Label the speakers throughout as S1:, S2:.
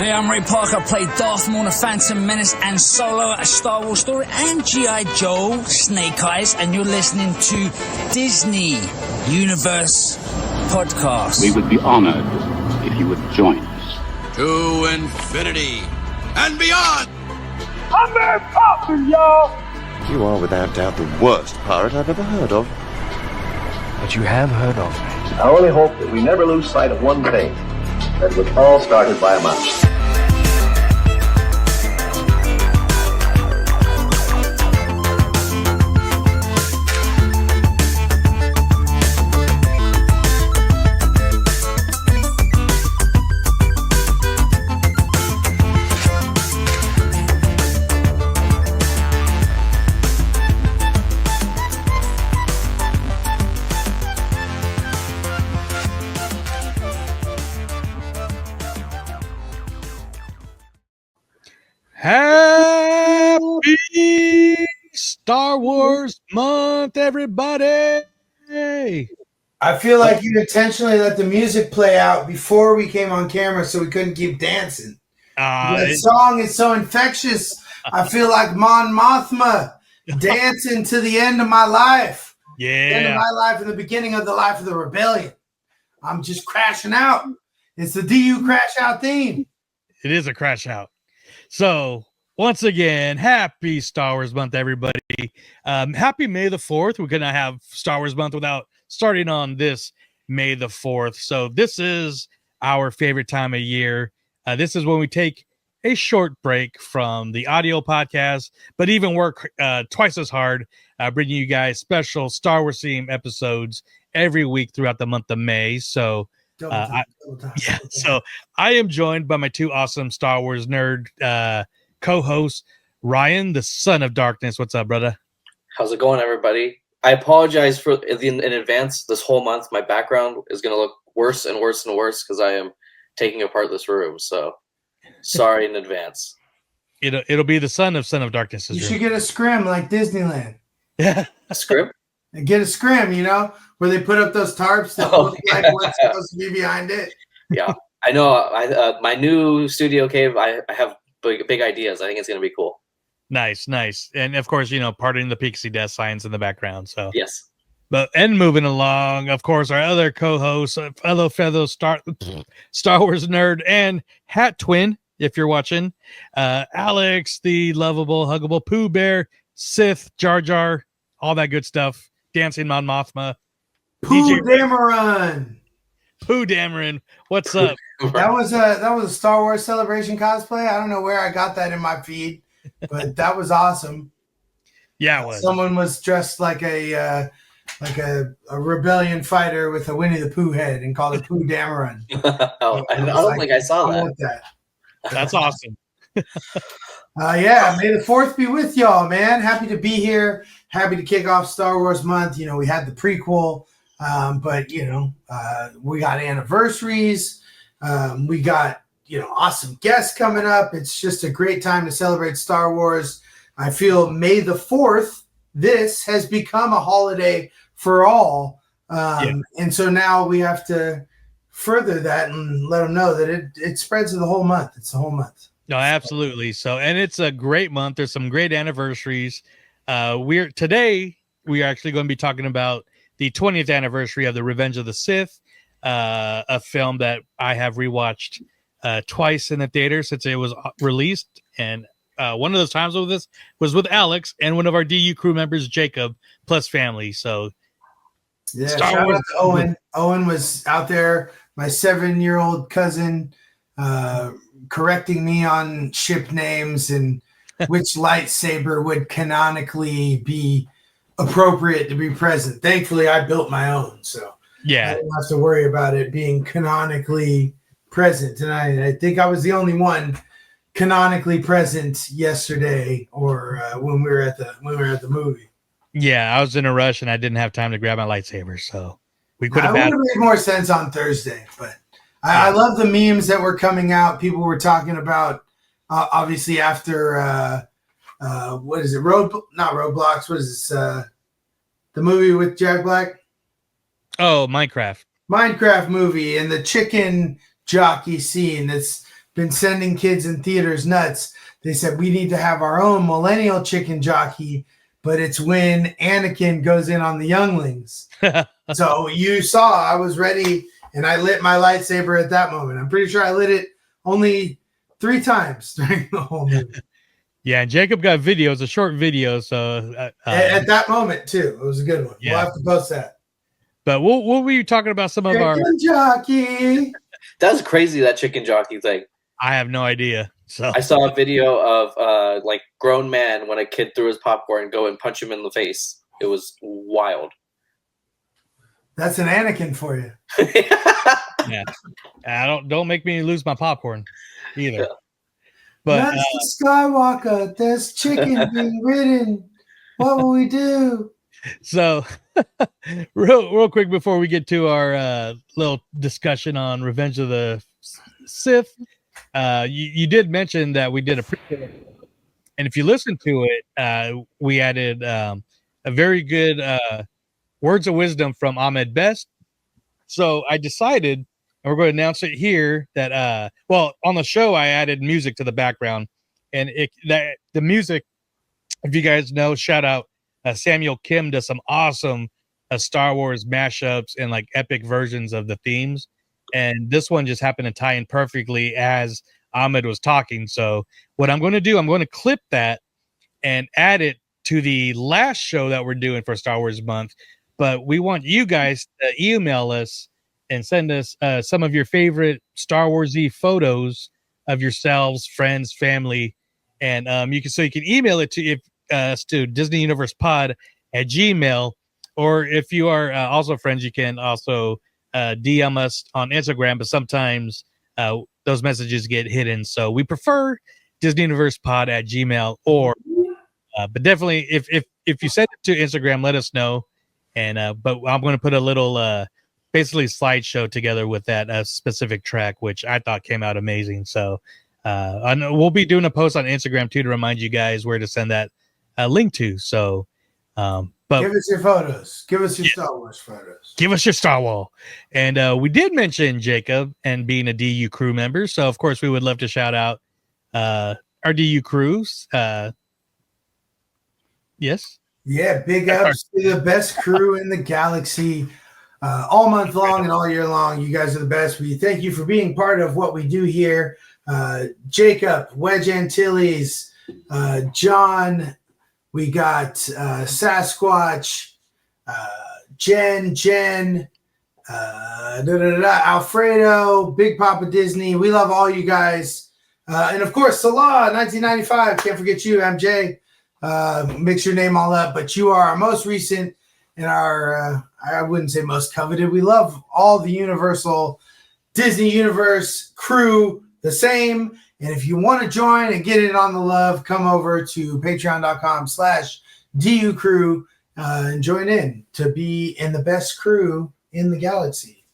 S1: Hey, I'm Ray Parker. I played Darth Maul in The Phantom Menace and Solo, A Star Wars Story, and G.I. Joe, Snake Eyes, and you're listening to Disney Universe Podcast.
S2: We would be honored if you would join us.
S3: To infinity and beyond!
S4: I'm Mary Poppins, y'all!
S5: You are without doubt the worst pirate I've ever heard of.
S6: But you have heard of me.
S7: I only hope that we never lose sight of one thing. That was all started by a mouse.
S8: Happy Star Wars month, everybody!
S9: I feel like you intentionally let the music play out before we came on camera so we couldn't keep dancing. The song is so infectious. I feel like Mon Mothma dancing to the end of my life.
S8: Yeah.
S9: The end of my life and the beginning of the life of the rebellion. I'm just crashing out. It's the DU crash out theme.
S8: It is a crash out. So, once again, happy Star Wars month, everybody. Happy May the 4th. We could not have Star Wars month without starting on this May the 4th. So, this is our favorite time of year. This is when we take a short break from the audio podcast, but even work twice as hard, bringing you guys special Star Wars themed episodes every week throughout the month of May. So, so I am joined by my two awesome Star Wars nerd co-hosts, Ryan, the son of darkness. What's up, brother?
S10: How's it going, everybody? I apologize for in advance. This whole month, my background is going to look worse and worse and worse because I am taking apart this room. So sorry in advance.
S8: It'll be the son of darkness.
S9: You should get a scrim like Disneyland.
S8: Yeah,
S10: a scrim.
S9: Get a scrim, where they put up those tarps that look like what's supposed to be behind it.
S10: Yeah, I know. My new studio cave. I have big ideas. I think it's going to be cool.
S8: Nice. And of course, parting the Pixie Death signs in the background. So
S10: yes.
S8: And moving along, of course, our other co-host, fellow Star Wars nerd and hat twin, if you're watching, Alex, the lovable, huggable Pooh Bear, Sith, Jar Jar, all that good stuff. Dancing Mon Mothma.
S9: Pooh Dameron.
S8: Pooh Dameron. What's up?
S9: That was a Star Wars Celebration cosplay. I don't know where I got that in my feed, but that was awesome.
S8: Yeah, it was.
S9: Someone was dressed like a rebellion fighter with a Winnie the Pooh head and called it Pooh Dameron.
S10: I don't think I saw that.
S8: That's awesome.
S9: Yeah, may the 4th be with y'all, man. Happy to be here. Happy to kick off Star Wars month. We had the prequel, but we got anniversaries. We got awesome guests coming up. It's just a great time to celebrate Star Wars. I feel May the 4th, this has become a holiday for all. And so now we have to further that and let them know that it spreads to the whole month. It's the whole month.
S8: No, absolutely. So, and it's a great month. There's some great anniversaries. Today we are actually going to be talking about the 20th anniversary of the Revenge of the Sith, a film that I have rewatched twice in the theater since it was released. And one of those times with this was with Alex and one of our DU crew members, Jacob, plus family. So,
S9: yeah, shout out to Owen. Owen was out there, my 7-year-old cousin, correcting me on ship names and which lightsaber would canonically be appropriate to be present. Thankfully, I built my own, so I didn't have to worry about it being canonically present. And I think I was the only one canonically present yesterday, or when we were at the movie.
S8: Yeah, I was in a rush and I didn't have time to grab my lightsaber, so we could have
S9: made more sense on Thursday, but. I love the memes that were coming out. People were talking about, obviously, after, what is it? Not Roblox. What is this? The movie with Jack Black?
S8: Oh, Minecraft.
S9: Minecraft movie and the chicken jockey scene that's been sending kids in theaters nuts. They said we need to have our own millennial chicken jockey, but it's when Anakin goes in on the younglings. So you saw I was ready, and I lit my lightsaber at that moment. I'm pretty sure I lit it only 3 times during the whole movie.
S8: Yeah, and Jacob got videos, a short video. So
S9: at that moment too, it was a good one.
S8: Yeah.
S9: We'll have to post that.
S8: But we'll be talking about some of our
S9: chicken jockey.
S10: That's crazy, that chicken jockey thing.
S8: I have no idea. So
S10: I saw a video of like grown man when a kid threw his popcorn go and punch him in the face. It was wild.
S9: That's an Anakin for you.
S8: Yeah. Don't make me lose my popcorn either.
S10: Yeah.
S8: But
S9: Master Skywalker, there's chicken being ridden. What will we do?
S8: So real quick before we get to our little discussion on Revenge of the Sith, you did mention that we did a prequel, and if you listen to it, we added a very good words of wisdom from Ahmed Best. So I decided, and we're going to announce it here, that on the show I added music to the background, and the music, if you guys know, shout out Samuel Kim does some awesome Star Wars mashups and like epic versions of the themes. And this one just happened to tie in perfectly as Ahmed was talking. So what I'm going to do, I'm going to clip that and add it to the last show that we're doing for Star Wars Month. But we want you guys to email us and send us some of your favorite Star Wars-y photos of yourselves, friends, family. And you can email it to us to DisneyUniversePod@gmail.com. Or if you are also friends, you can also DM us on Instagram, but sometimes those messages get hidden. So we prefer DisneyUniversePod@gmail.com, or but definitely if you send it to Instagram, let us know. And but I'm going to put a little basically slideshow together with that specific track, which I thought came out amazing. So I know we'll be doing a post on Instagram too to remind you guys where to send that link to. So but
S9: give us your photos. Give us your Star Wars photos.
S8: Give us your Star Wars. And we did mention Jacob and being a DU crew member. So, of course, we would love to shout out our DU crews. Yes?
S9: Yeah, big ups to the best crew in the galaxy. All month long and all year long, you guys are the best. We thank you for being part of what we do here. Jacob, Wedge Antilles, John, we got Sasquatch, Jen, Alfredo, Big Papa Disney. We love all you guys. And of course, Salah, 1995. Can't forget you, MJ. Mix your name all up, but you are our most recent and our, I wouldn't say most coveted. We love all the Universal Disney Universe crew the same. And if you want to join and get in on the love, come over to patreon.com/DU crew and join in to be in the best crew in the galaxy.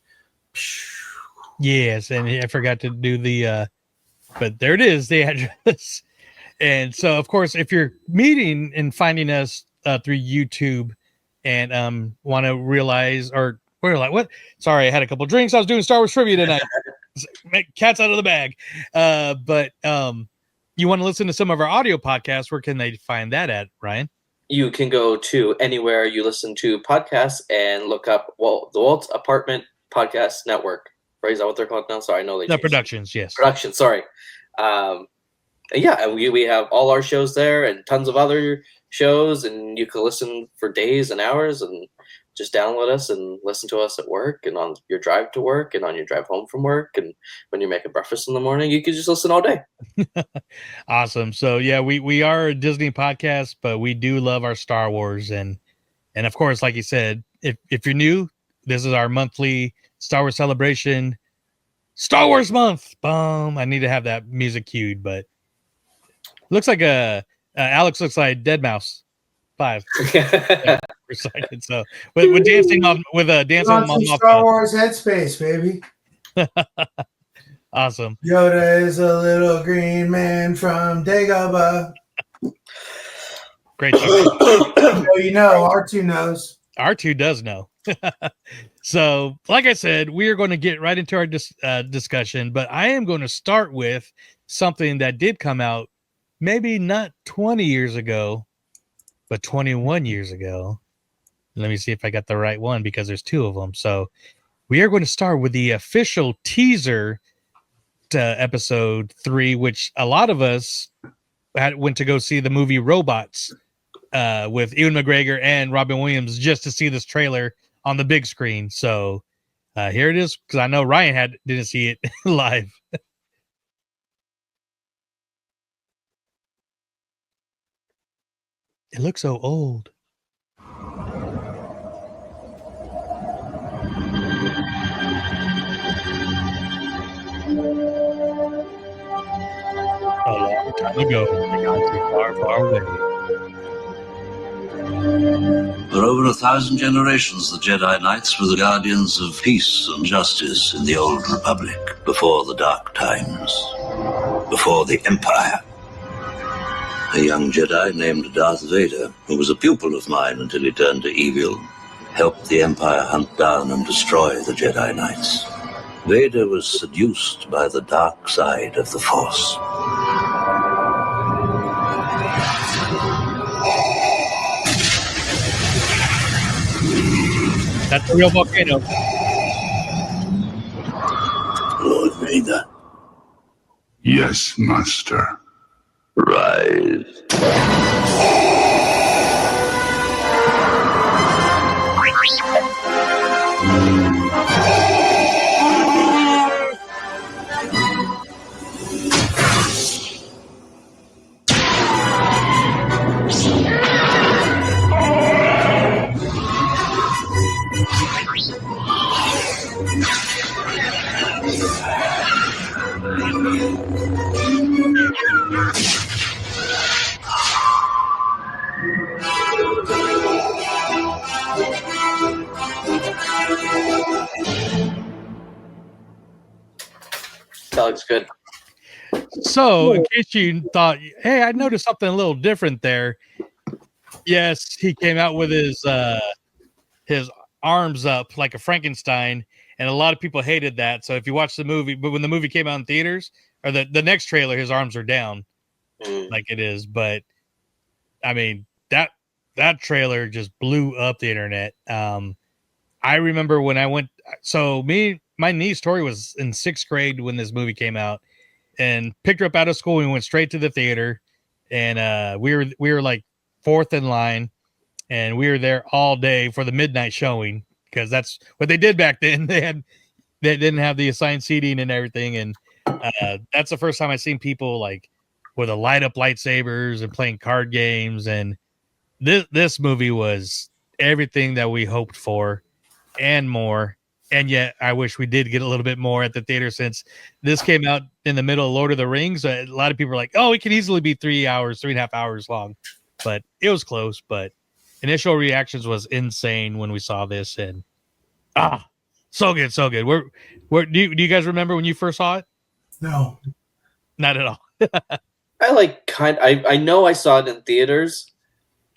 S8: Yes, and I forgot to do the but there it is, the address. And so of course, if you're meeting and finding us through YouTube and want to realize, or we're like, what? Sorry, I had a couple drinks. I was doing Star Wars trivia tonight. Cat's out of the bag. But you want to listen to some of our audio podcasts, where can they find that at, Ryan?
S10: You can go to anywhere you listen to podcasts and look up the Walt's Apartment Podcast Network. Right? Is that what they're called now? Sorry, I know they changed.
S8: Productions, yes.
S10: Productions, sorry. Yeah, we have all our shows there and tons of other shows, and you can listen for days and hours and just download us and listen to us at work and on your drive to work and on your drive home from work. And when you're making breakfast in the morning, you can just listen all day.
S8: Awesome. So yeah, we are a Disney podcast, but we do love our Star Wars. And of course, like you said, if you're new, this is our monthly Star Wars celebration, Star Wars month. Boom. I need to have that music cued, but looks like Alex looks like Dead Mouse 5. Yeah, recited. So with dancing on dancing on
S9: Star Wars headspace, baby.
S8: Awesome.
S9: Yoda is a little green man from Dagobah.
S8: Great show.
S9: You know, R2 knows.
S8: R2 does know. So, like I said, we are going to get right into our discussion, but I am going to start with something that did come out maybe not 20 years ago, but 21 years ago. Let me see if I got the right one because there's two of them. So, we are going to start with the official teaser to episode 3, which a lot of us went to go see the movie Robots with Ewan McGregor and Robin Williams just to see this trailer on the big screen. So here it is, because I know Ryan didn't see it live. It looks so old. A long time ago, a galaxy far, far away.
S11: For over 1,000 generations, the Jedi Knights were the guardians of peace and justice in the Old Republic, before the Dark Times, before the Empire. A young Jedi named Darth Vader, who was a pupil of mine until he turned to evil, helped the Empire hunt down and destroy the Jedi Knights. Vader was seduced by the dark side of the Force.
S8: That's a real volcano.
S11: Lord Vader.
S12: Yes, Master.
S11: Rise.
S10: That looks good.
S8: So, in case you thought, hey, I noticed something a little different there. Yes, he came out with his arms up like a Frankenstein, and a lot of people hated that. So if you watch the movie, but when the movie came out in theaters, or the next trailer, his arms are down like it is. But I mean, that trailer just blew up the internet. I remember when I went, so my niece Tori was in 6th grade when this movie came out, and picked her up out of school. We went straight to the theater, and we were like 4th in line, and we were there all day for the midnight showing, because that's what they did back then. They didn't have the assigned seating and everything, and that's the first time I seen people like with a light up lightsabers and playing card games. And this movie was everything that we hoped for and more. And yet I wish we did get a little bit more at the theater, since this came out in the middle of Lord of the Rings. A lot of people are like, oh, it can easily be 3.5 hours long, but it was close. But initial reactions was insane when we saw this, and so good. Where do you guys remember when you first saw it?
S9: No,
S8: not at all.
S10: I know I saw it in theaters,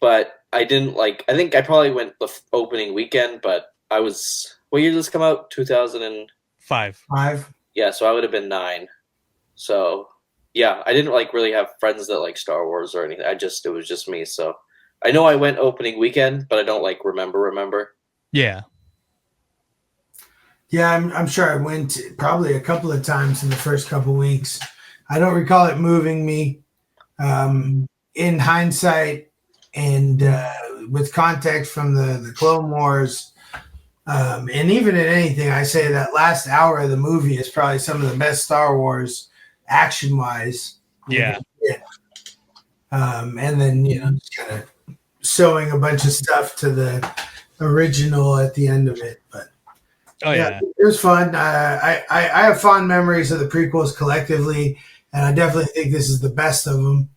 S10: but I didn't like. I think I probably went the opening weekend, but I was. What year did this come out? 2005. Yeah, so I would have been 9. So yeah, I didn't like really have friends that like Star Wars or anything. It was just me. So I know I went opening weekend, but I don't like remember.
S8: Yeah.
S9: Yeah, I'm sure I went probably a couple of times in the first couple of weeks. I don't recall it moving me. In hindsight, and with context from the Clone Wars, and even in anything, I say that last hour of the movie is probably some of the best Star Wars action-wise.
S8: Yeah.
S9: And then, just kind of sewing a bunch of stuff to the original at the end of it. But yeah, it was fun. I have fond memories of the prequels collectively, and I definitely think this is the best of them.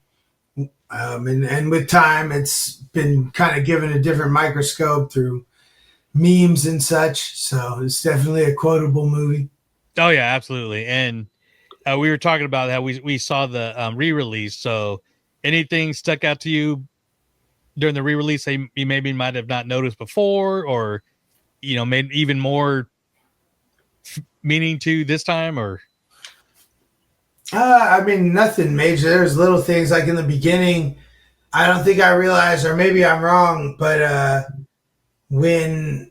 S9: And with time, it's been kind of given a different microscope through memes and such. So it's definitely a quotable movie.
S8: Oh yeah, absolutely. And we were talking about how we saw the re-release. So anything stuck out to you during the re-release that you maybe might have not noticed before, or made even more meaning to this time, or?
S9: I mean, nothing major. There's little things like in the beginning. I don't think I realized, or maybe I'm wrong, but when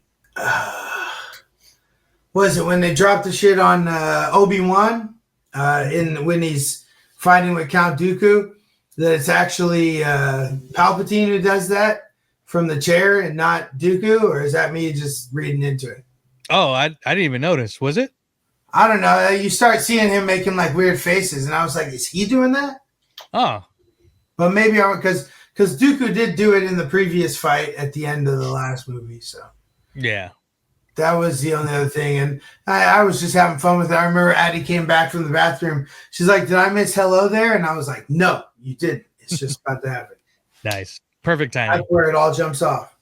S9: was it when they dropped the shit on Obi-Wan when he's fighting with Count Dooku, that it's actually Palpatine who does that from the chair and not Dooku, or is that me just reading into it?
S8: Oh, I didn't even notice. Was it?
S9: I don't know. You start seeing him making like weird faces, and I was like, is he doing that?
S8: Oh.
S9: But maybe because Dooku did do it in the previous fight at the end of the last movie, so
S8: yeah,
S9: that was the only other thing. And I was just having fun with it. I remember Addie came back from the bathroom. She's like, "Did I miss hello there?" And I was like, "No, you didn't. It's just about to happen."
S8: Nice, perfect timing.
S9: That's where it all jumps off.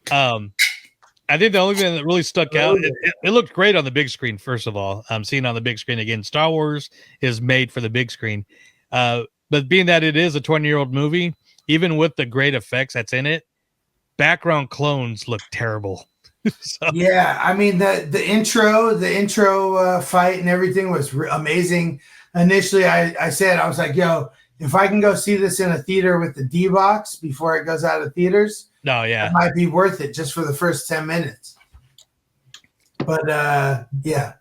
S8: I think the only thing that really stuck out, it looked great on the big screen. First of all, seeing on the big screen again, Star Wars is made for the big screen. But being that it is a 20-year-old movie, even with the great effects that's in it, background clones look terrible. So.
S9: Yeah, I mean the intro fight and everything was amazing. Initially, I said, I was like, "Yo, if I can go see this in a theater with the D box before it goes out of theaters,
S8: it
S9: might be worth it just for the first 10 minutes." But yeah,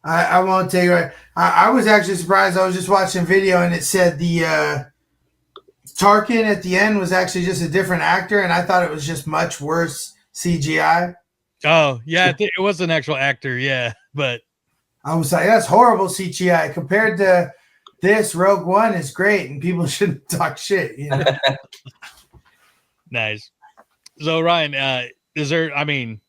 S9: I won't tell you. I was actually surprised. I was just watching video and it said the Tarkin at the end was actually just a different actor, and I thought it was just much worse CGI.
S8: Oh yeah, it was an actual actor. Yeah, but
S9: I was like, that's horrible CGI compared to this. Rogue One is great, and people shouldn't talk shit.
S8: Nice. So Ryan, is there? I mean,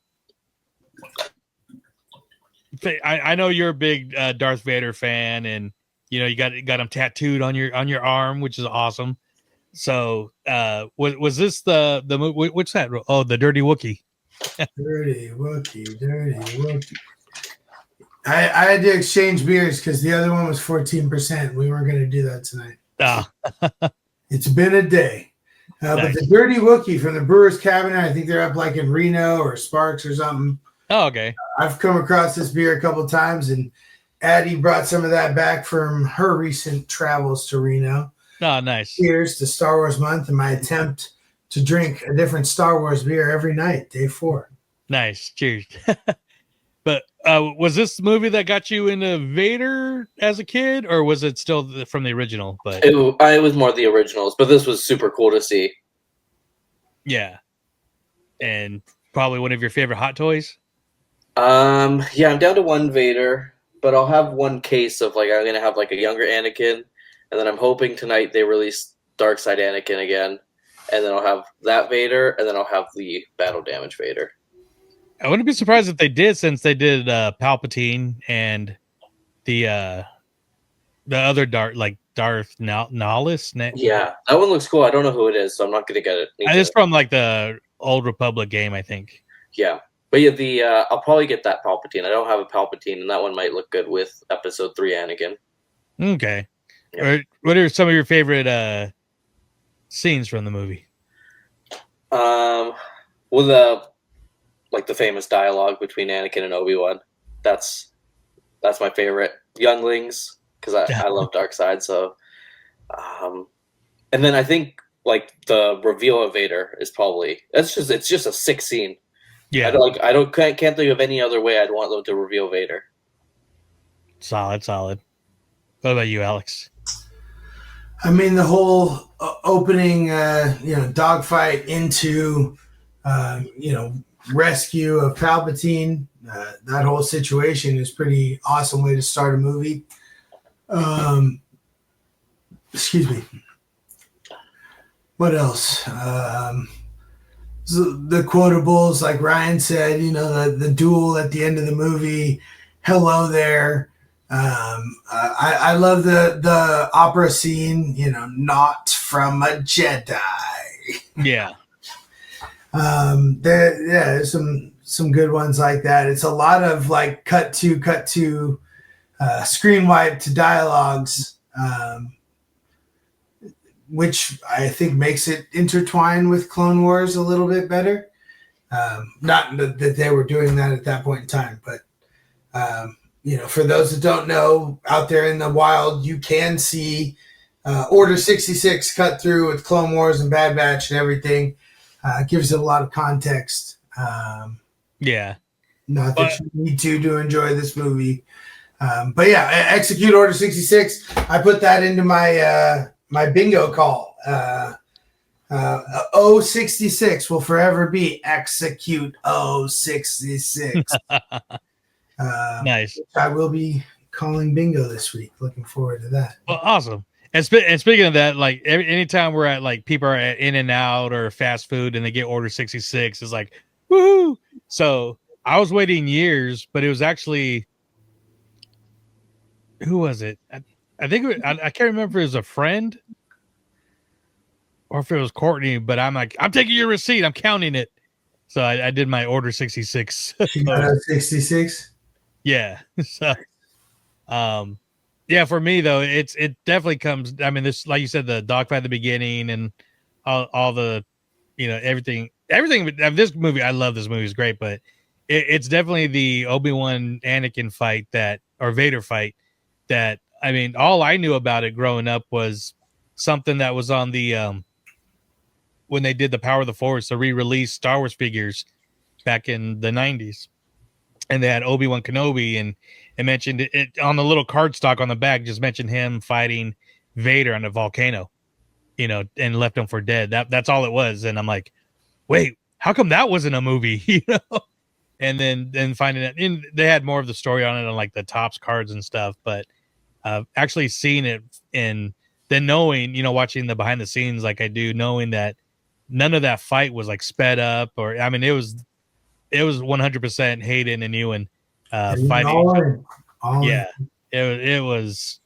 S8: I know you're a big Darth Vader fan, and you got him tattooed on your arm, which is awesome. So, was this the movie? What's that? Oh, the Dirty Wookiee.
S9: Dirty Wookiee. I had to exchange beers because the other one was 14%. We weren't going to do that tonight. It's been a day. Nice. But the Dirty Wookiee from the Brewer's Cabinet, I think they're up like in Reno or Sparks or something.
S8: Oh, okay.
S9: I've come across this beer a couple of times, and Addie brought some of that back from her recent travels to Reno.
S8: Oh, nice.
S9: Cheers to Star Wars month and my attempt to drink a different Star Wars beer every night, day 4.
S8: Nice. Cheers. But was this the movie that got you into Vader as a kid, or was it still from the original? But
S10: it was more the originals, but this was super cool to see.
S8: Yeah. And probably one of your favorite hot toys?
S10: Yeah, I'm down to one Vader, but I'll have one case of I'm going to have a younger Anakin, and then I'm hoping tonight they release Dark Side Anakin again. And then I'll have that Vader, and then I'll have the battle damage Vader.
S8: I wouldn't be surprised if they did, since they did Palpatine and the other Darth Nihilus.
S10: Yeah, that one looks cool. I don't know who it is, so I'm not going to get it.
S8: It's from the Old Republic game, I think.
S10: Yeah, but yeah, I'll probably get that Palpatine. I don't have a Palpatine, and that one might look good with Episode 3 Anakin.
S8: Okay. Yeah. What are some of your favorite scenes from the movie?
S10: Well, the famous dialogue between Anakin and Obi-Wan. That's my favorite. Younglings, because I love Darkseid. So, and then I think the reveal of Vader is probably it's just a sick scene.
S8: Yeah,
S10: can't think of any other way I'd want them to reveal Vader.
S8: Solid. What about you, Alex?
S9: I mean, the whole opening, dogfight into, rescue of Palpatine. That whole situation is pretty awesome way to start a movie. Excuse me. What else? The quotables, like Ryan said, the duel at the end of the movie. Hello there. I love the opera scene, not from a Jedi.
S8: Yeah.
S9: There's some good ones like that. It's a lot of cut to screen wipe to dialogues, which I think makes it intertwine with Clone Wars a little bit better. Not that they were doing that at that point in time, but for those that don't know, out there in the wild, you can see Order 66 cut through with Clone Wars and Bad Batch and everything. Gives it a lot of context.
S8: Yeah.
S9: Not that you need to enjoy this movie. But yeah, execute Order 66. I put that into my my bingo call. 066 will forever be execute 066.
S8: Nice.
S9: I will be calling bingo this week. Looking forward to that.
S8: Well, awesome. And speaking of that, like anytime we're at like people are at In-N-Out or fast food and they get Order 66, it's like woohoo. So I was waiting years, but it was actually, who was it? I think I can't remember if it was a friend or if it was Courtney, but I'm like, I'm taking your receipt. I'm counting it. So I did my Order 66.
S9: She got 66?
S8: Yeah. So, yeah, for me though, it definitely comes. I mean, this, like you said, the dogfight at the beginning and all the, everything of this movie. I love this movie; it's great, but it's definitely the Obi-Wan Anakin fight or Vader fight that. I mean, all I knew about it growing up was something that was on the when they did the Power of the Force, the re-release Star Wars figures back in the 90s, and they had Obi-Wan Kenobi and it mentioned it on the little cardstock on the back, just mentioned him fighting Vader on a volcano, and left him for dead. That's all it was. And I'm like, wait, how come that wasn't a movie? And then finding it, and they had more of the story on it on like the Topps cards and stuff, but actually seeing it and then knowing, watching the behind the scenes like I do, knowing that none of that fight was like sped up or, I mean, it was 100% Hayden and Ewan fighting. Yeah, it was.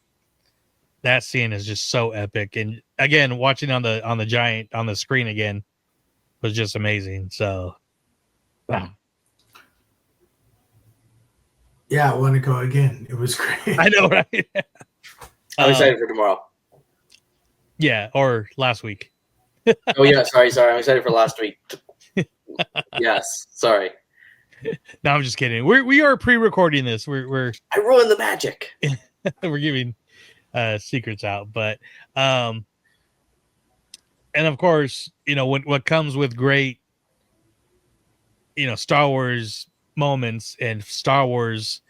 S8: That scene is just so epic, and again, watching on the screen again was just amazing. So, wow.
S9: Yeah, I want to go again. It was great.
S8: I know, right?
S10: I'm excited for tomorrow.
S8: Yeah, or last week.
S10: Oh yeah, sorry. I'm excited for last week. Yes, sorry.
S8: No, I'm just kidding. We are pre-recording this. We're
S10: I ruined the magic.
S8: We're giving secrets out, but and of course, what comes with great, Star Wars moments and Star Wars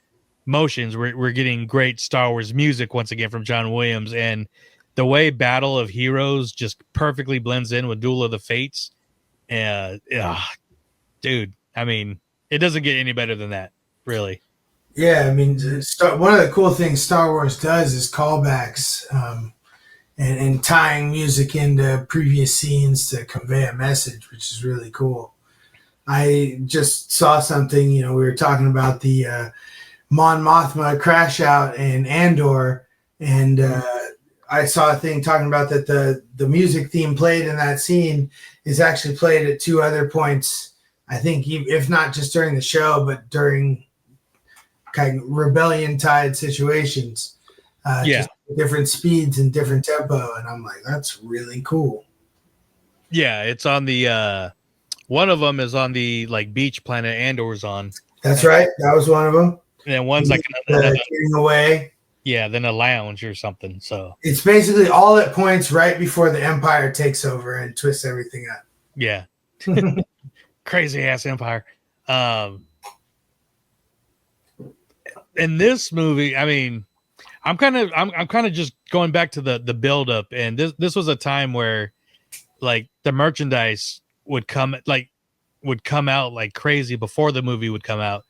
S8: motions. We're getting great Star Wars music once again from John Williams, and the way Battle of Heroes just perfectly blends in with Duel of the Fates. Dude, I mean, it doesn't get any better than that, really.
S9: Yeah, I mean, one of the cool things Star Wars does is callbacks and tying music into previous scenes to convey a message, which is really cool. I just saw something, we were talking about the Mon Mothma crash out in Andor, and I saw a thing talking about that the music theme played in that scene is actually played at two other points, I think, if not just during the show, but during kind of rebellion tied situations. Just different speeds and different tempo. And I'm like, that's really cool.
S8: Yeah, it's on the one of them is on the like beach planet Andor's on.
S9: That's right. That was one of them.
S8: And then one's like
S9: getting away.
S8: Yeah, then a lounge or something. So
S9: it's basically all at points right before the Empire takes over and twists everything up.
S8: Yeah. Crazy ass Empire. In this movie, I mean, I'm kind of just going back to the build up, and this was a time where like the merchandise would come out like crazy before the movie would come out.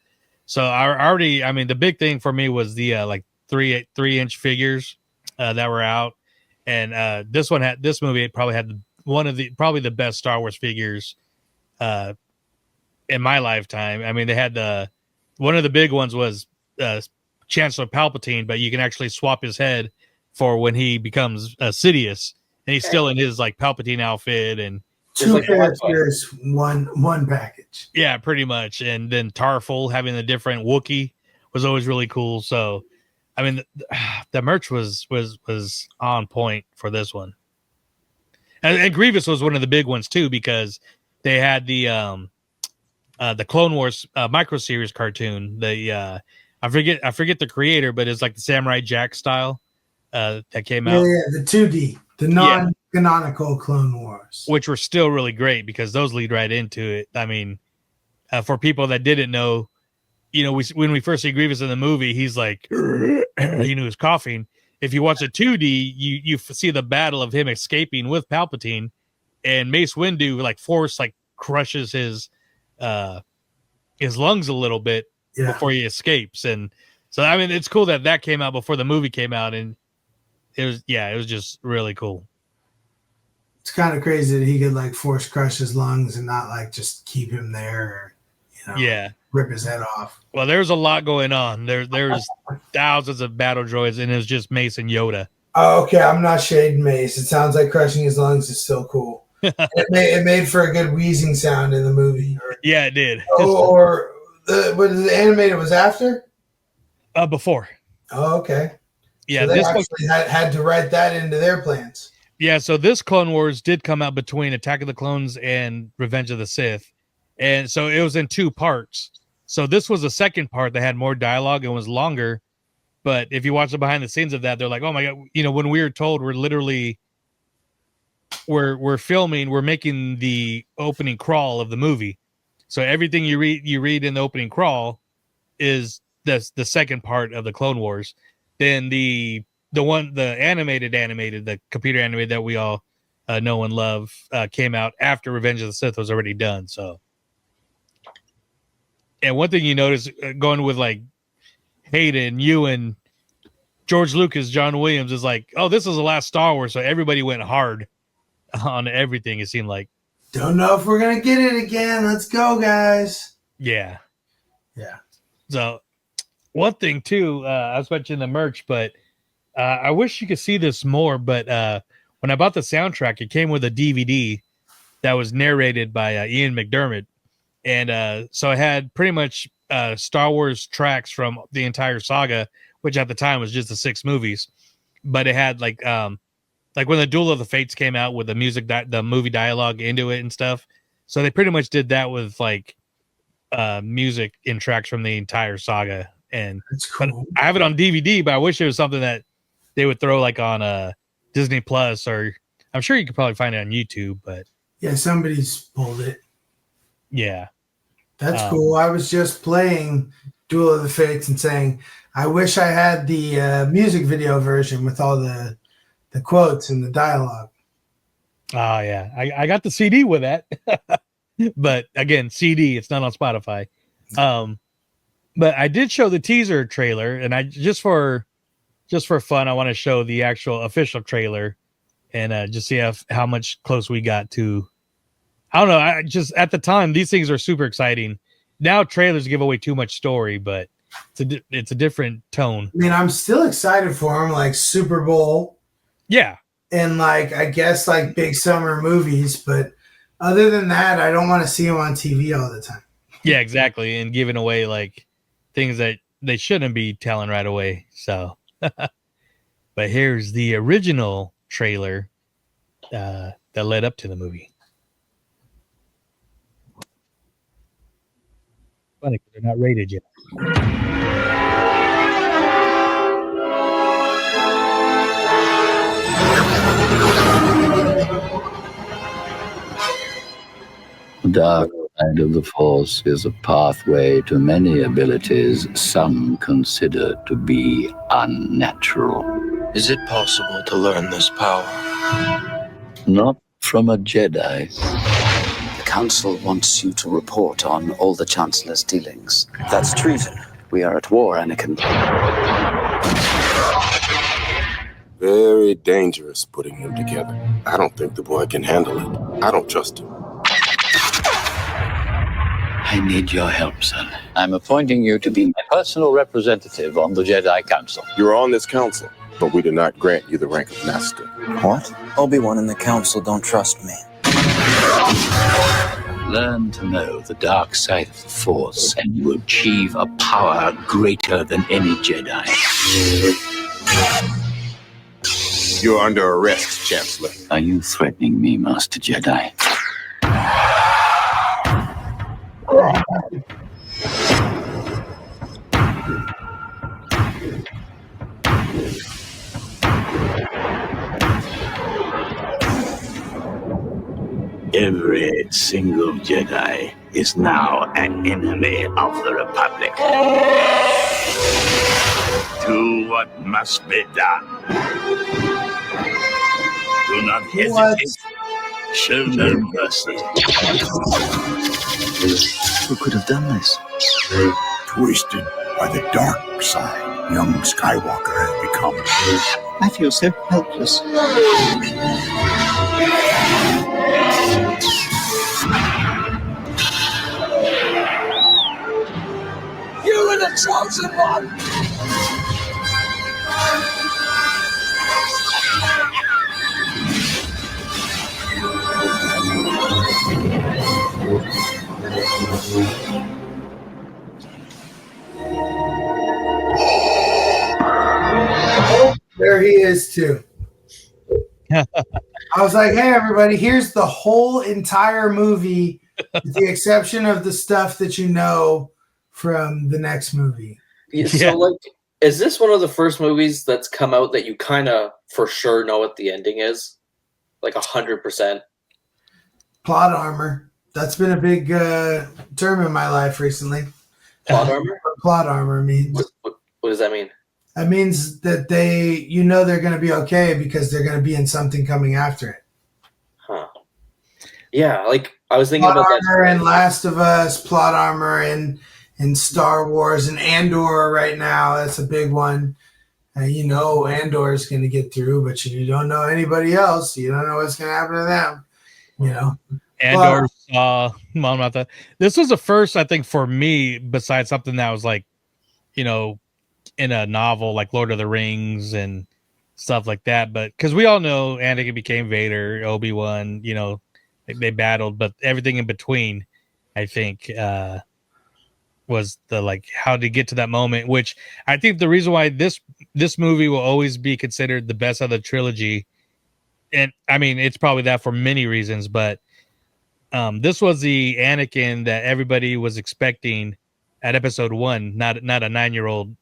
S8: So I mean, the big thing for me was the like 3-inch figures that were out, and this movie probably had probably the best Star Wars figures in my lifetime. I mean, they had one of the big ones was Chancellor Palpatine, but you can actually swap his head for when he becomes Sidious, and he's still in his like Palpatine outfit and
S9: two characters, one package.
S8: Yeah, pretty much. And then Tarful having a different Wookiee was always really cool. So, I mean, the merch was on point for this one, and Grievous was one of the big ones too, because they had the the Clone Wars micro series cartoon. The I forget the creator, but it's like the Samurai Jack style that came out.
S9: Yeah, the 2D, the non-canonical Clone Wars,
S8: which were still really great because those lead right into it. I mean, for people that didn't know, when we first see Grievous in the movie, he's like, he's coughing. If you watch the 2D, you see the battle of him escaping with Palpatine, and Mace Windu force crushes his lungs a little bit before he escapes. And so, I mean, it's cool that came out before the movie came out, and it was just really cool.
S9: It's kind of crazy that he could force crush his lungs and not just keep him there, or, rip his head off.
S8: Well, there's a lot going on. There's thousands of battle droids, and it's just Mace and Yoda.
S9: Oh, okay. I'm not shading Mace. It sounds like crushing his lungs is still cool. It made for a good wheezing sound in the movie.
S8: Yeah, it did.
S9: Or the animated was after?
S8: Before.
S9: Oh, okay.
S8: Yeah,
S9: so they actually had to write that into their plans.
S8: Yeah, so this Clone Wars did come out between Attack of the Clones and Revenge of the Sith. And so it was in 2 parts. So this was the second part that had more dialogue and was longer. But if you watch the behind the scenes of that, they're like, oh my God, when we were told we're literally we're filming, we're making the opening crawl of the movie. So everything you read in the opening crawl is the second part of the Clone Wars. Then the animated, the computer animated that we all know and love came out after Revenge of the Sith was already done. So, and one thing you notice going with Hayden, Ewan, George Lucas, John Williams is oh, this is the last Star Wars, so everybody went hard on everything. It seemed like.
S9: Don't know if we're gonna get it again. Let's go, guys.
S8: Yeah.
S9: So
S8: one thing too, I was mentioning the merch, but I wish you could see this more. But when I bought the soundtrack, it came with a DVD that was narrated by Ian McDermott, and so it had pretty much Star Wars tracks from the entire saga, which at the time was just the 6 movies. But it had like when the Duel of the Fates came out with the music, the movie dialogue into it and stuff. So they pretty much did that with music and tracks from the entire saga. And
S9: that's cool.
S8: I have it on DVD, but I wish it was something that they would throw on Disney Plus, or I'm sure you could probably find it on YouTube. But
S9: yeah, somebody's pulled it.
S8: Yeah,
S9: that's cool. I was just playing Duel of the Fates and saying, I wish I had the music video version with all the quotes and the dialogue.
S8: Oh yeah, I got the CD with that, but again, CD. It's not on Spotify. But I did show the teaser trailer, and I just for fun, I want to show the actual official trailer, and just see how much close we got to. I don't know. I just at the time these things are super exciting. Now trailers give away too much story, but it's a different tone.
S9: I mean, I'm still excited for them, Super Bowl.
S8: Yeah.
S9: And I guess big summer movies, but other than that, I don't want to see them on TV all the time.
S8: Yeah, exactly. And giving away things that they shouldn't be telling right away. So, but here's the original trailer that led up to the movie. Funny, they're not rated yet.
S11: The dark side of the Force is a pathway to many abilities some consider to be unnatural.
S6: Is it possible to learn this power?
S11: Not from a Jedi.
S13: The Council wants you to report on all the Chancellor's dealings.
S6: That's treason.
S13: We are at war, Anakin.
S14: Very dangerous putting him together. I don't think the boy can handle it. I don't trust him.
S11: I need your help, son. I'm appointing you to be my personal representative on the Jedi Council.
S14: You're on this council, but we do not grant you the rank of master.
S6: What? Obi-Wan and the Council don't trust me.
S11: Learn to know the dark side of the Force, and you achieve a power greater than any Jedi.
S14: You're under arrest, Chancellor.
S11: Are you threatening me, Master Jedi? Every single Jedi is now an enemy of the Republic. Do what must be done. Do not hesitate. Show no mercy.
S13: Who could have done this?
S12: Twisted by the dark side, young Skywalker has become.
S13: I feel so helpless.
S3: You are the chosen one!
S9: There he is too. I was like, hey everybody, here's the whole entire movie with the exception of the stuff that you know from the next movie.
S10: Yeah, so like, is this one of the first movies that's come out that you kind of for sure know what the ending is? Like 100%.
S9: Plot armor. That's been a big term in my life recently.
S10: Plot armor?
S9: Plot armor means.
S10: What does that mean?
S9: That means that they're going to be okay because they're going to be in something coming after it.
S10: Huh. Yeah, like I was thinking
S9: plot
S10: about
S9: armor
S10: that.
S9: in Last of Us, plot armor in Star Wars, and Andor right now. That's a big one. Andor is going to get through, but you don't know anybody else. You don't know what's going to happen to them.
S8: Andor saw Martha. This was the first, I think, for me, besides something that was like, in a novel like Lord of the Rings and stuff like that. But because we all know Anakin became Vader, Obi-Wan, they battled, but everything in between, I think, was the how to get to that moment, which I think the reason why this movie will always be considered the best of the trilogy. And I mean, it's probably that for many reasons, but this was the Anakin that everybody was expecting at episode 1, not a 9-year-old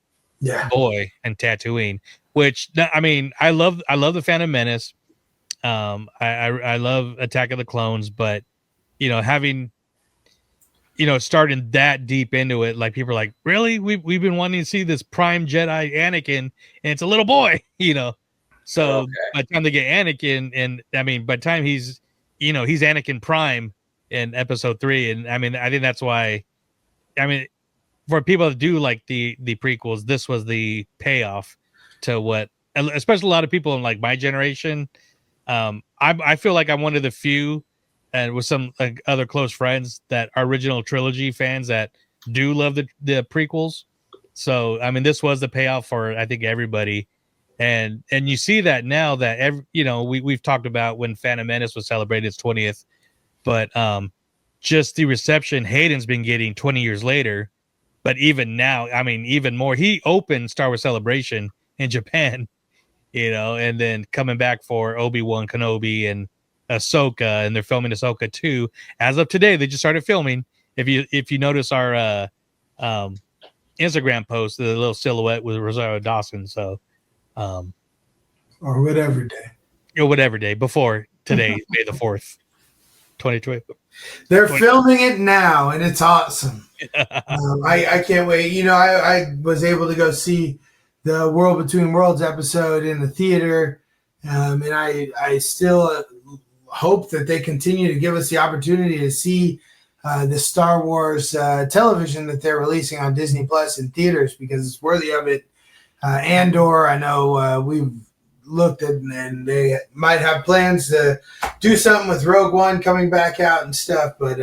S8: boy and Tatooine, which I mean, I love the Phantom Menace. I love Attack of the Clones, but having starting that deep into it, like people are like, really, we've been wanting to see this prime Jedi Anakin, and it's a little boy, So by the time they get Anakin, and I mean, by the time he's Anakin Prime in episode 3, and I mean, I think that's why, I mean, for people that do like the prequels, this was the payoff to what, especially a lot of people in like my generation. I feel like I'm one of the few, and with some other close friends, that are original trilogy fans that do love the prequels. So I mean, this was the payoff for I think everybody, and you see that now that we've talked about when Phantom Menace was celebrated its 20th, but just the reception Hayden's been getting 20 years later. But even now, I mean, even more. He opened Star Wars Celebration in Japan, and then coming back for Obi-Wan Kenobi and Ahsoka, and they're filming Ahsoka 2. As of today, they just started filming. If you notice our Instagram post, the little silhouette with Rosario Dawson. So,
S9: or whatever day.
S8: Whatever day before today, May the 4th, 2020.
S9: They're filming it now, and it's awesome. I can't wait. I was able to go see the World Between Worlds episode in the theater, and I still hope that they continue to give us the opportunity to see the Star Wars television that they're releasing on Disney Plus in theaters, because it's worthy of it. Andor, I know we've looked at, and they might have plans to do something with Rogue One coming back out and stuff, but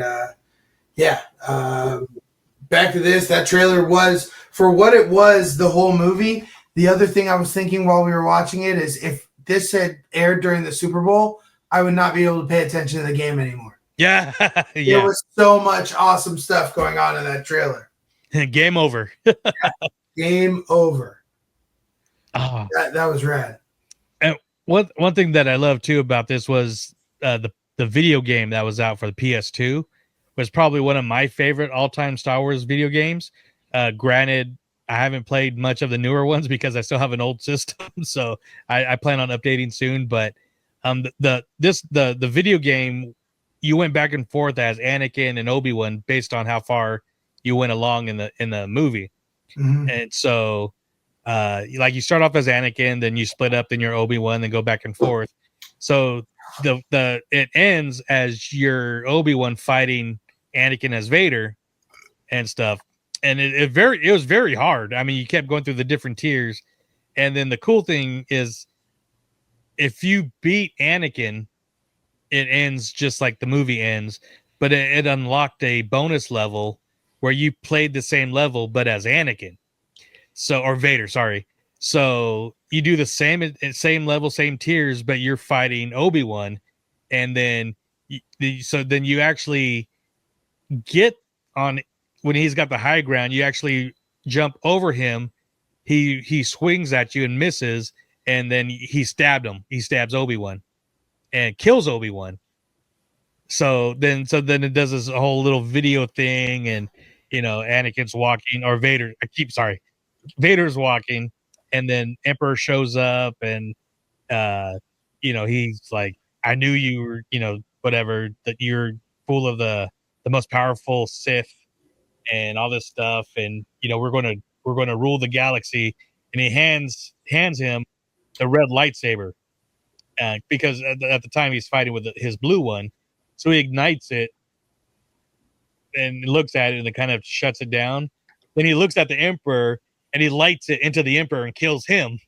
S9: back to this. That trailer was, for what it was, the whole movie. The other thing I was thinking while we were watching it is, if this had aired during the Super Bowl, I would not be able to pay attention to the game anymore.
S8: Yeah.
S9: There was so much awesome stuff going on in that trailer.
S8: Game over.
S9: Game over.
S8: Oh.
S9: That was rad.
S8: And one thing that I love too about this was the video game that was out for the PS2 was probably one of my favorite all-time Star Wars video games. Granted, I haven't played much of the newer ones because I still have an old system, so I plan on updating soon. But the video game, you went back and forth as Anakin and Obi-Wan based on how far you went along in the movie.
S9: Mhm.
S8: And so like you start off as Anakin, then you split up, then you're Obi-Wan, then go back and forth. So it ends as your Obi-Wan fighting Anakin as Vader and stuff. And it was very hard. I mean, you kept going through the different tiers. And then the cool thing is if you beat Anakin, it ends just like the movie ends, but it unlocked a bonus level where you played the same level but as Anakin. So, or Vader, sorry. So you do the same level, same tiers, but you're fighting Obi-Wan, and then then you actually get on when he's got the high ground. You actually jump over him. He swings at you and misses, and then he stabbed him. He stabs Obi-Wan and kills Obi-Wan. So then it does this whole little video thing, and Anakin's walking, or Vader's walking, and then Emperor shows up, and he's like, I knew you were, whatever, that you're full of the most powerful Sith and all this stuff, and we're gonna rule the galaxy. And he hands him the red lightsaber, because at the time he's fighting with his blue one, so he ignites it and looks at it and it kind of shuts it down. Then he looks at the Emperor and he lights it into the Emperor and kills him.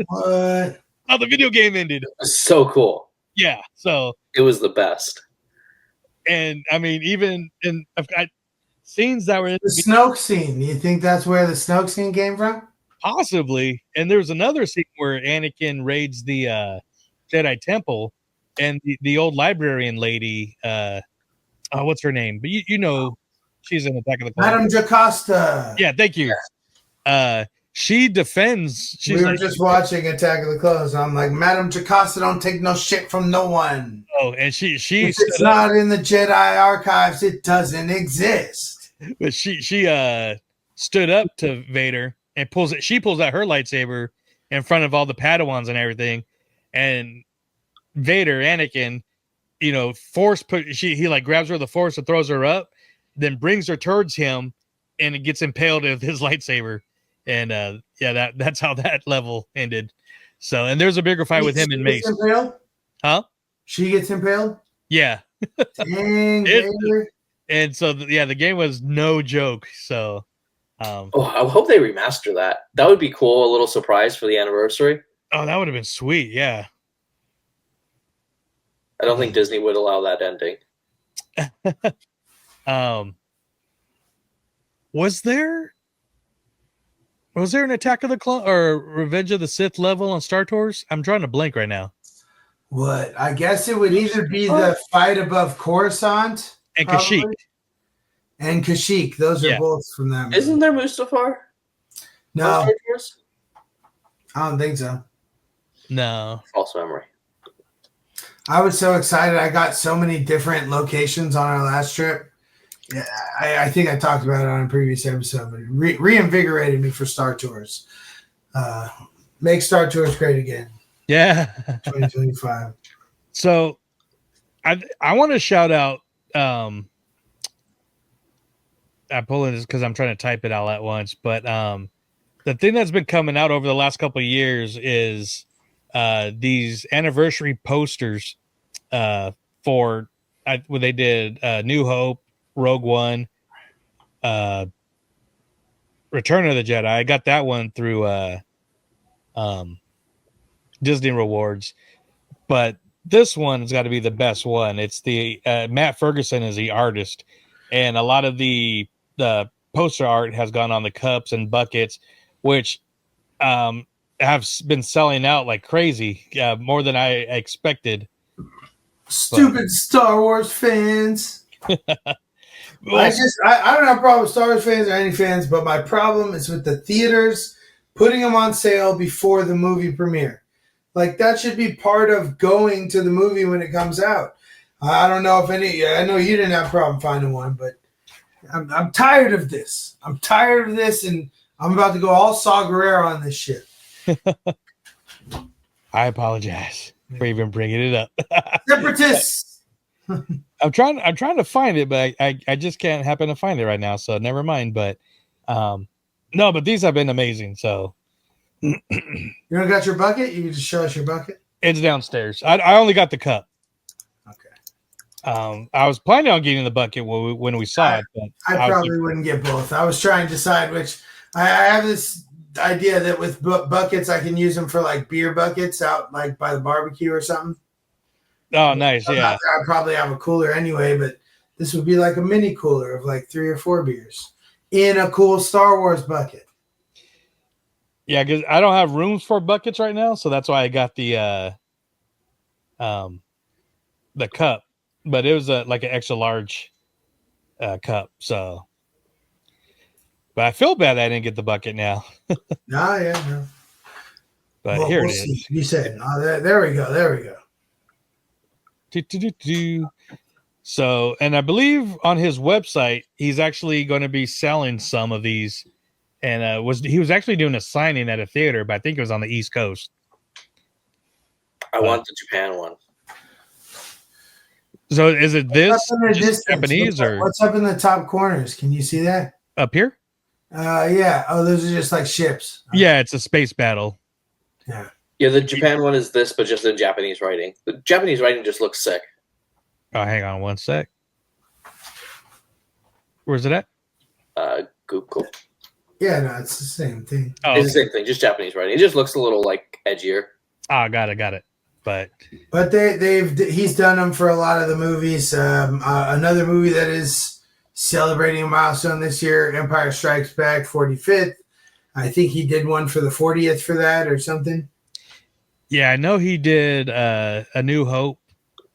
S9: What?
S8: How the video game ended.
S10: So cool.
S8: Yeah, so
S10: it was the best.
S8: And I mean, even I've got scenes that were in
S9: the Snoke scene. You think that's where the Snoke scene came from?
S8: Possibly. And there's another scene where Anakin raids the Jedi Temple, and the old librarian lady, what's her name? But she's in Attack of the Clones.
S9: Madame Jocasta.
S8: Yeah, thank you. She defends.
S9: We were just watching Attack of the Clones. I'm like, Madame Jocasta don't take no shit from no one.
S8: Oh, and she if
S9: it's not in the Jedi archives, it doesn't exist.
S8: But she stood up to Vader and she pulls out her lightsaber in front of all the Padawans and everything, and Vader, Anakin, he like grabs her with the Force and throws her up, then brings her towards him, and it gets impaled with his lightsaber. And that's how that level ended. So, and there's a bigger fight with him and Mace.
S9: Impaled?
S8: Huh?
S9: She gets impaled?
S8: Yeah.
S9: Dang,
S8: and so the game was no joke. So
S10: I hope they remaster that. That would be cool. A little surprise for the anniversary.
S8: Oh, that would have been sweet. Yeah.
S10: I don't think Disney would allow that ending.
S8: Was there an Attack of the Clones or Revenge of the Sith level on Star Tours? I'm drawing a blank right now.
S9: What? I guess it would either be the fight above Coruscant
S8: and Kashyyyk.
S9: And Kashyyyk. Those are both from that movie.
S10: Isn't there Mustafar?
S9: No. I don't think so.
S8: No.
S10: False memory.
S9: I was so excited. I got so many different locations on our last trip. Yeah, I think I talked about it on a previous episode, but it reinvigorated me for Star Tours. Make Star Tours great again.
S8: Yeah.
S9: 2025.
S8: So I want to shout out, I pull in this because I'm trying to type it all at once, but the thing that's been coming out over the last couple of years is these anniversary posters for when they did New Hope, Rogue One, Return of the Jedi. I got that one through Disney Rewards, but this one's got to be the best one. It's the Matt Ferguson is the artist, and a lot of the poster art has gone on the cups and buckets, which have been selling out like crazy, more than I expected.
S9: Stupid Star Wars fans. I don't have a problem with Star Wars fans or any fans, but my problem is with the theaters putting them on sale before the movie premiere. Like, that should be part of going to the movie when it comes out. I don't know if any. I know you didn't have a problem finding one, but I'm tired of this. I'm tired of this, and I'm about to go all Saw Gerrera on this shit.
S8: I apologize for even bringing it up.
S9: Separatists.
S8: I'm trying to find it, but I just can't happen to find it right now. So never mind. But no, but these have been amazing. So
S9: you don't got your bucket? You can just show us your bucket.
S8: It's downstairs. I only got the cup.
S9: Okay.
S8: I was planning on getting the bucket when we saw it. But
S9: I probably wouldn't get both. I was trying to decide which. I have this idea that with buckets, I can use them for like beer buckets out like by the barbecue or something.
S8: Oh, nice. Yeah.
S9: I'd probably have a cooler anyway, but this would be like a mini cooler of like 3 or 4 beers in a cool Star Wars bucket.
S8: Yeah, because I don't have rooms for buckets right now, so that's why I got the cup. But it was like an extra large cup. So, but I feel bad I didn't get the bucket now.
S9: No.
S8: But well, here it
S9: see.
S8: is.
S9: You said, there we go. There we go.
S8: So, and I believe on his website, he's actually going to be selling some of these. And he was actually doing a signing at a theater, but I think it was on the East Coast.
S10: I want the Japan one.
S8: So is it this Japanese or
S9: what's up in the top corners? Can you see that
S8: up here?
S9: Yeah. Oh, those are just like ships.
S8: Yeah, it's a space battle.
S9: Yeah.
S10: Yeah, the Japan one is this, but just in Japanese writing. The Japanese writing just looks sick.
S8: Oh, hang on one sec. Where's it at?
S10: Google.
S9: Yeah, no, it's the same thing.
S10: Oh, it's the same thing, just Japanese writing. It just looks a little like edgier.
S8: Oh, got it. But
S9: he's done them for a lot of the movies. Another movie that is celebrating a milestone this year, Empire Strikes Back, 45th. I think he did one for the 40th for that or something.
S8: Yeah, I know he did A New Hope.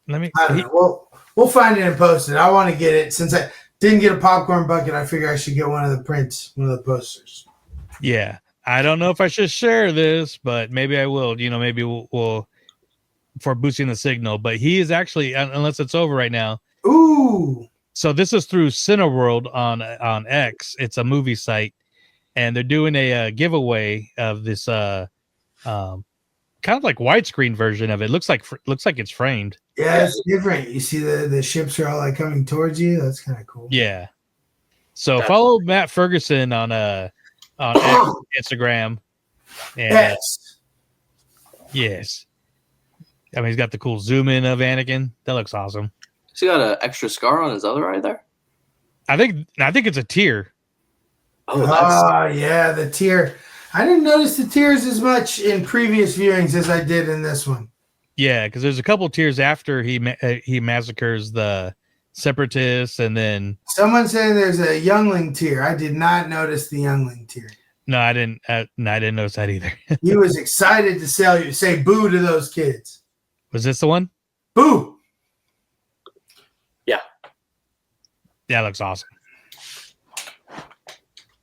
S9: I don't know. We'll find it and post it. I want to get it. Since I didn't get a popcorn bucket, I figure I should get one of the prints, one of the posters.
S8: Yeah. I don't know if I should share this, but maybe I will. Maybe we'll for boosting the signal. But he is actually, unless it's over right now.
S9: Ooh.
S8: So this is through Cineworld on X. It's a movie site. And they're doing a giveaway of this kind of like widescreen version of it. Looks like it's framed.
S9: Yeah, it's different. You see the ships are all like coming towards you. That's kind of cool.
S8: Yeah. So follow Matt Ferguson on Instagram. And, yes. I mean, he's got the cool zoom in of Anakin. That looks awesome.
S10: Has he got an extra scar on his other eye there?
S8: I think it's a tear.
S9: Oh, yeah, the tear. I didn't notice the tears as much in previous viewings as I did in this one.
S8: Yeah, because there's a couple tears after he massacres the separatists, and then
S9: someone saying there's a youngling tear. I did not notice the youngling tear.
S8: No, I didn't. I didn't notice that either.
S9: He was excited to say boo to those kids.
S8: Was this the one?
S9: Boo.
S10: Yeah.
S8: That looks awesome.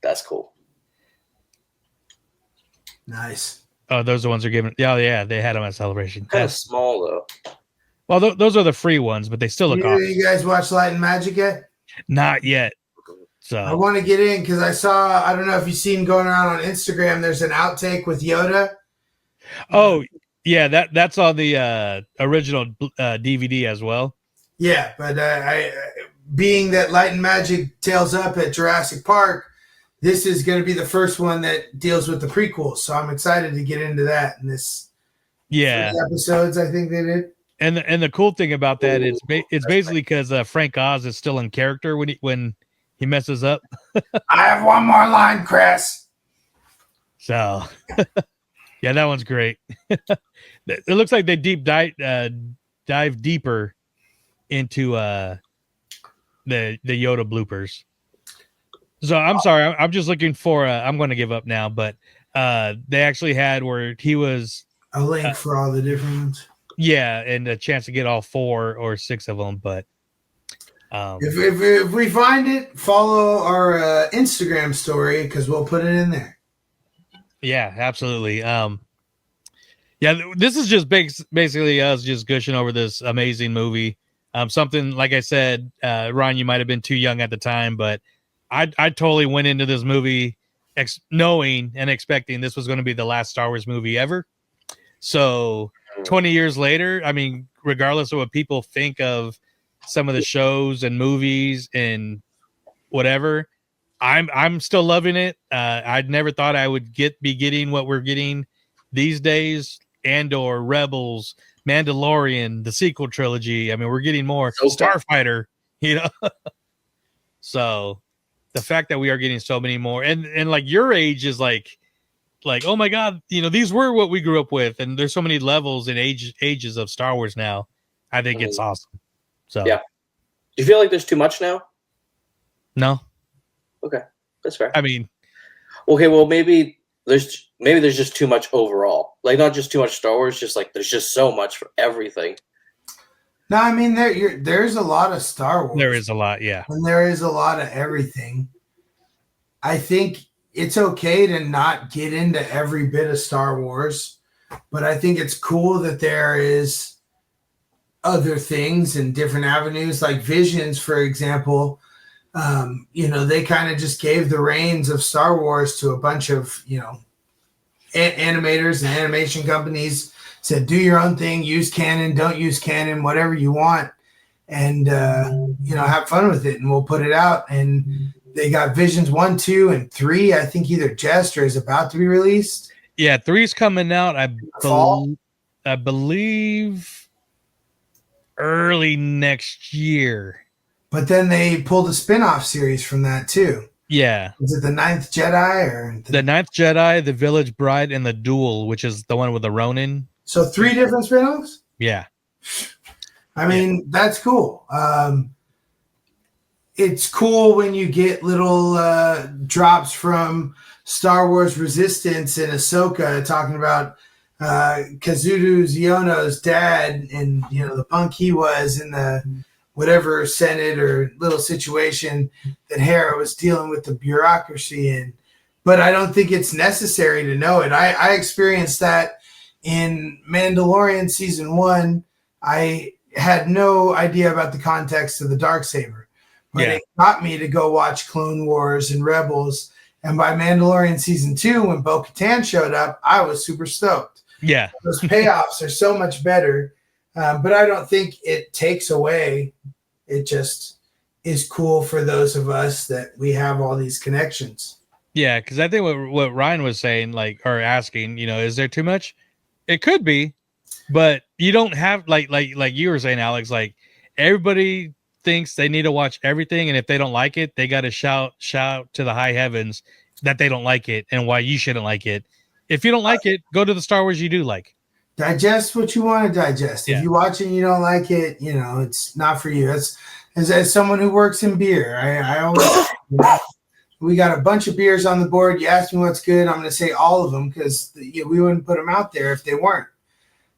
S10: That's cool.
S9: Nice.
S8: Oh, those are the ones they're giving. Yeah, they had them at Celebration.
S10: Kind of small though.
S8: Well, those are the free ones, but they still look awesome.
S9: You guys watch Light and Magic yet?
S8: Not yet. So
S9: I want to get in because I don't know if you've seen going around on Instagram. There's an outtake with Yoda.
S8: Oh yeah, that's on the original DVD as well.
S9: Yeah, but being that Light and Magic tails up at Jurassic Park, this is going to be the first one that deals with the prequels. So I'm excited to get into that in this.
S8: Yeah,
S9: episodes I think they did.
S8: And the cool thing about that is it's basically because Frank Oz is still in character when he messes up.
S9: I have one more line, Chris.
S8: So, yeah, that one's great. It looks like they dive deeper into the Yoda bloopers. So I'm sorry, I'm just looking for. I'm going to give up now, but they actually had where he was
S9: a link for all the different ones.
S8: Yeah, and a chance to get all 4 or 6 of them, but.
S9: If we find it, follow our Instagram story because we'll put it in there.
S8: Yeah, absolutely. Yeah, this is just basically us just gushing over this amazing movie. Something like I said, Ron, you might have been too young at the time, but I totally went into this movie knowing and expecting this was going to be the last Star Wars movie ever. So 20 years later, I mean, regardless of what people think of some of the shows and movies and whatever, I'm still loving it. I'd never thought I would be getting what we're getting these days, Andor, Rebels, Mandalorian, the sequel trilogy. I mean, we're getting more Starfighter, you know. So the fact that we are getting so many more, and like your age is like, oh my God, you know, these were what we grew up with, and there's so many levels and ages of Star Wars now. I think it's awesome. So
S10: yeah, do you feel like there's too much now?
S8: No.
S10: Okay, that's fair.
S8: I mean,
S10: okay, well maybe there's just too much overall. Like not just too much Star Wars, just like there's just so much for everything.
S9: No, I mean there's a lot of Star Wars.
S8: There is a lot, yeah.
S9: And there is a lot of everything. I think it's okay to not get into every bit of Star Wars, but I think it's cool that there is other things and different avenues, like Visions, for example. You know, they kind of just gave the reins of Star Wars to a bunch of, you know, animators and animation companies, said, do your own thing, use canon, don't use canon, whatever you want. And, you know, have fun with it and we'll put it out. And they got Visions 1, 2, and 3. I think either just or is about to be released.
S8: Yeah, 3's coming out. I believe early next year.
S9: But then they pulled a spin-off series from that too.
S8: Yeah.
S9: Is it the Ninth Jedi or
S8: the Ninth Jedi, the Village Bride, and the Duel, which is the one with the Ronin?
S9: So 3 different spin-offs?
S8: Yeah.
S9: I mean, that's cool. It's cool when you get little drops from Star Wars Resistance and Ahsoka talking about Kazuto Xiono's dad and, you know, the punk he was in the whatever Senate or little situation that Hera was dealing with the bureaucracy in. But I don't think it's necessary to know it. I experienced that in Mandalorian season 1. I had no idea about the context of the Darksaber. But it got me to go watch Clone Wars and Rebels. And by Mandalorian season 2, when Bo-Katan showed up, I was super stoked.
S8: Yeah.
S9: Those payoffs are so much better. But I don't think it takes away. It just is cool for those of us that we have all these connections.
S8: Yeah, because I think what Ryan was saying, like, or asking, you know, is there too much? It could be, but you don't have like you were saying, Alex, like everybody thinks they need to watch everything, and if they don't like it, they got to shout to the high heavens that they don't like it and why you shouldn't like it. If you don't like it, go to the Star Wars you do like.
S9: Digest what you want to digest. If you watch it and you don't like it, you know, it's not for you. As someone who works in beer, I always, you know, we got a bunch of beers on the board. You ask me what's good, I'm going to say all of them because we wouldn't put them out there if they weren't.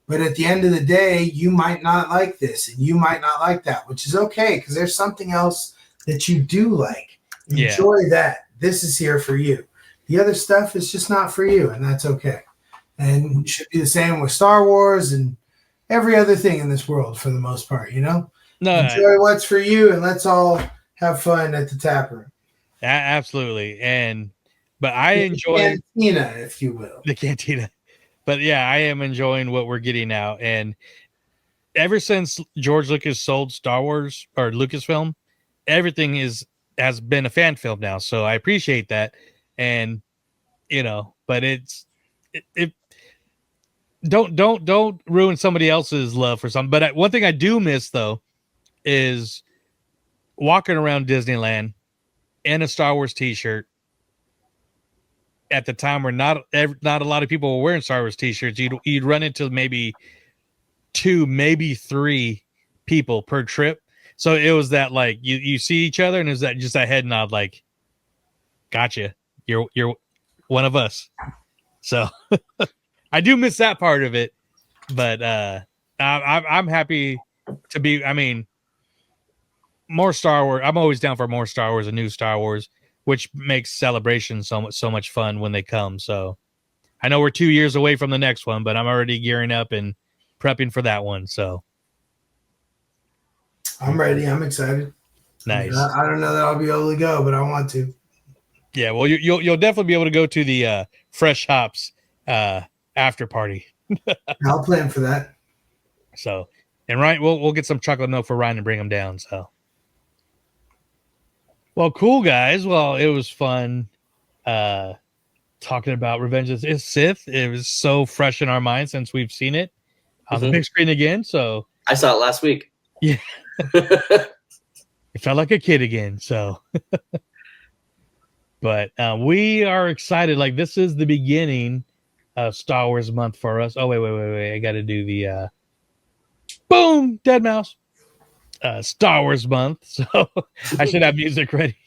S9: But at the end of the day, you might not like this and you might not like that, which is okay because there's something else that you do like. Enjoy that. This is here for you. The other stuff is just not for you, and that's okay. And it should be the same with Star Wars and every other thing in this world for the most part, you know?
S8: No,
S9: enjoy what's for you, and let's all have fun at the tap room.
S8: Absolutely. But I enjoy
S9: the cantina, if you will.
S8: The cantina. But yeah, I am enjoying what we're getting now. And ever since George Lucas sold Star Wars or Lucasfilm, everything has been a fan film now. So I appreciate that. And, you know, but don't ruin somebody else's love for something. But one thing I do miss though is walking around Disneyland in a Star Wars t-shirt at the time where not a lot of people were wearing Star Wars t-shirts. You'd run into maybe 2, maybe 3 people per trip. So it was that like you see each other and is that just a head nod like, gotcha, you're one of us. So I do miss that part of it, but I'm happy to be. I mean, more Star Wars. I'm always down for more Star Wars and new Star Wars, which makes celebrations so much fun when they come. So I know we're 2 years away from the next one, but I'm already gearing up and prepping for that one. So
S9: I'm ready. I'm excited.
S8: Nice.
S9: I don't know that I'll be able to go, but I want to.
S8: Yeah, well, you'll definitely be able to go to the Fresh Hops after party.
S9: I'll plan for that.
S8: So, and Ryan, we'll get some chocolate milk for Ryan and bring him down. So, well, cool guys. Well, it was fun talking about Revenge of the Sith. It was so fresh in our minds since we've seen it on the big screen again. So
S10: I saw it last week.
S8: Yeah, it felt like a kid again. So. But we are excited. Like, this is the beginning of Star Wars month for us. Oh, wait. I got to do the boom, dead mouse. Star Wars month. So I should have music ready,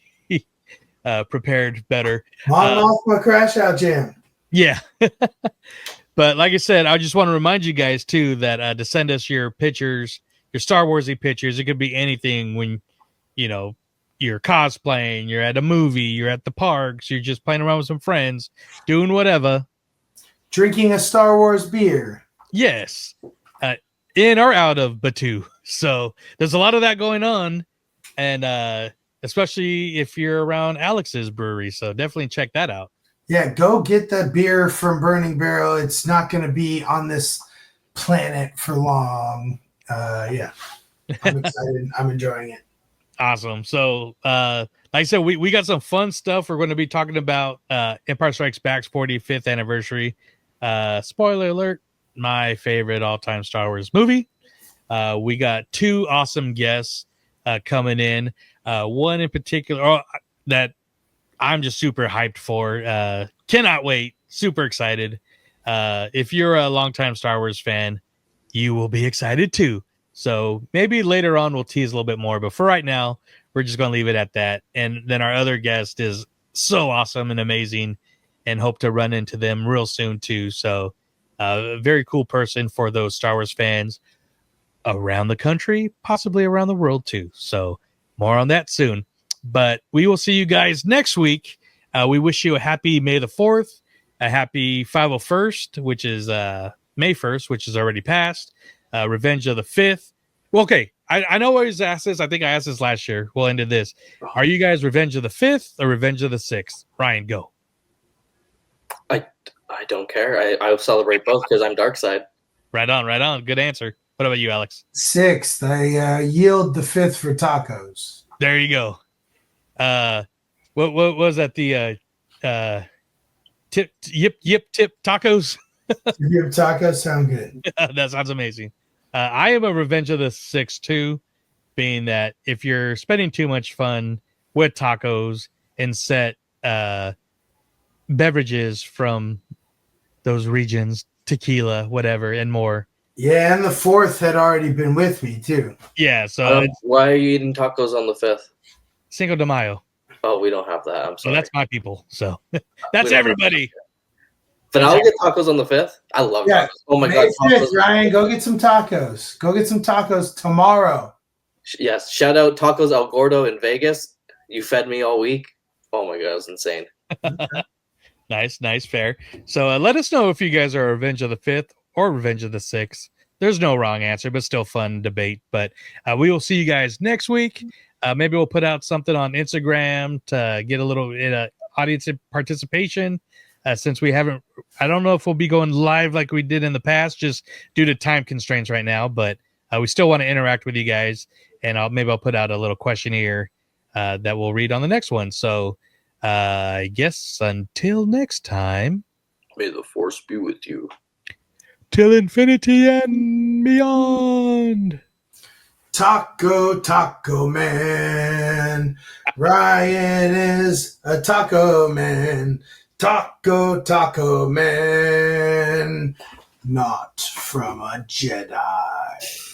S8: prepared better.
S9: On off my crash out jam.
S8: Yeah. But like I said, I just want to remind you guys, too, that to send us your pictures, your Star Warsy pictures. It could be anything when, you're cosplaying, you're at a movie, you're at the parks, you're just playing around with some friends, doing whatever.
S9: Drinking a Star Wars beer.
S8: Yes. In or out of Batuu. So there's a lot of that going on. And especially if you're around Alex's brewery. So definitely check that out.
S9: Yeah, go get that beer from Burning Barrel. It's not going to be on this planet for long. Yeah. I'm excited. I'm enjoying it.
S8: Awesome. So, like I said, we got some fun stuff. We're going to be talking about Empire Strikes Back's 45th anniversary. Spoiler alert, my favorite all-time Star Wars movie. We got two awesome guests coming in. One in particular that I'm just super hyped for. Cannot wait. Super excited. If you're a longtime Star Wars fan, you will be excited too. So maybe later on we'll tease a little bit more, but for right now, we're just going to leave it at that. And then our other guest is so awesome and amazing, and hope to run into them real soon too. So a very cool person for those Star Wars fans around the country, possibly around the world too. So more on that soon. But we will see you guys next week. We wish you a happy May the 4th, a happy 501st, which is May 1st, which is already passed. Revenge of the 5th. Well, okay, I know I always ask this. I think I asked this last year. We'll end this. Are you guys Revenge of the 5th or Revenge of the 6th? Ryan, go.
S10: I don't care. I'll celebrate both because I'm dark side.
S8: Right on. Good answer. What about you, Alex?
S9: 6th. I yield the 5th for tacos.
S8: There you go. What was that? The tip tacos?
S9: Yip tacos sound good.
S8: That sounds amazing. I am a Revenge of the 6th too, being that if you're spending too much fun with tacos and set beverages from those regions, tequila, whatever, and more.
S9: Yeah, and the 4th had already been with me too.
S8: Yeah, so
S10: why are you eating tacos on the 5th?
S8: Cinco de Mayo.
S10: Oh, we don't have that. I'm sorry.
S8: So that's my people. So that's everybody.
S10: But I'll get tacos on the 5th. I love tacos. Oh my God.
S9: Tacos. Ryan, go get some tacos. Go get some tacos tomorrow.
S10: Yes. Shout out Tacos El Gordo in Vegas. You fed me all week. Oh my God, it was insane.
S8: Nice, fair. So let us know if you guys are Revenge of the 5th or Revenge of the 6th. There's no wrong answer, but still fun debate. But we will see you guys next week. Maybe we'll put out something on Instagram to get a little audience participation. Since we haven't, I don't know if we'll be going live like we did in the past, just due to time constraints right now. But we still want to interact with you guys, and maybe I'll put out a little questionnaire that we'll read on the next one. So I guess until next time,
S10: may the Force be with you.
S8: Till infinity and beyond.
S9: Taco man. Ryan is a taco man. Taco man. Not from a Jedi.